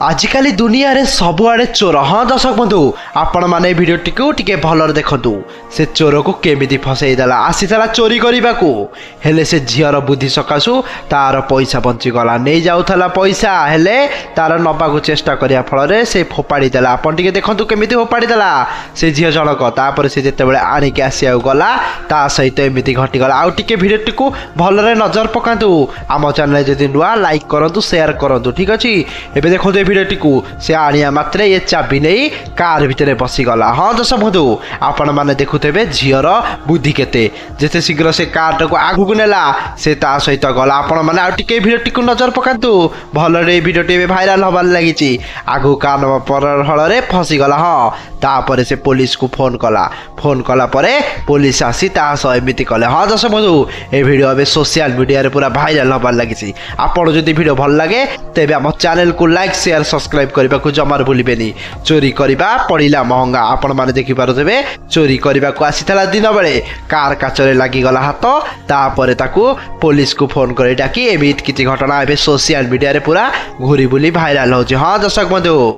आजिकल दुनिया रे सबुआड़े चोर। हाँ दर्शक बंधु आपण मैंने भिडटी को टिके भलर देखु से चोर को केमिति फसईदेला आसीला चोरी करने को हेले से झीर बुद्धि सकाशु तार पैसा बंचीगला नहीं जाऊला पैसा हेले तार नबाक चेष्टा करने फल से फोपाड़ी देला। आपण टिके देखु केमिति फोपाड़ी देला से झील जनक तापर से जिते आणिक आसिया गला ता सहित एमती घटीगला। आउ टिके भिडटी को भलरे नजर पकातु आम चैनल जदि नुआ लाइक करूँ शेयर करूँ ठीक अच्छे। एबे देखो भिडटी को से आनिया मात्रे ये चाबी नहीं कार भितर बसीगला। हाँ दर्शक बंधु आपण मैंने देखुथे झीर बुद्धि केते जिते शीघ्र से कार को आगू नेला से ता सहित गला। आपण मैंने आउ टिके भिडटी को नजर पकातु भलरे भिडटी भाइराल हबार लगी आगू कार फल फसीगला। हाँ तापर से पुलिस को फोन कला परे पुलिस आसी एमती कले। हाँ दर्शक बंधु ये भिडियो ए सोशल मीडिया रे पूरा भाइराल हबार लगी। आपण जदि भिडियो भल लगे तेबे आम चैनल को लाइक शेयर सब्सक्राइब करने को जमार भूलिबेनी। चोरी करवा पड़िला महंगा। आपण माने देखि पारुथबे चोरी करने को आसीला दिन बेले कार काचरे लागिगला हाथ तापर ताकू पुलिस को फोन कर डाकी एमित किछि घटना ए सोशल मीडिया रे पूरा घूरी बुली भाइराल होछि। हाँ दर्शक बंधु।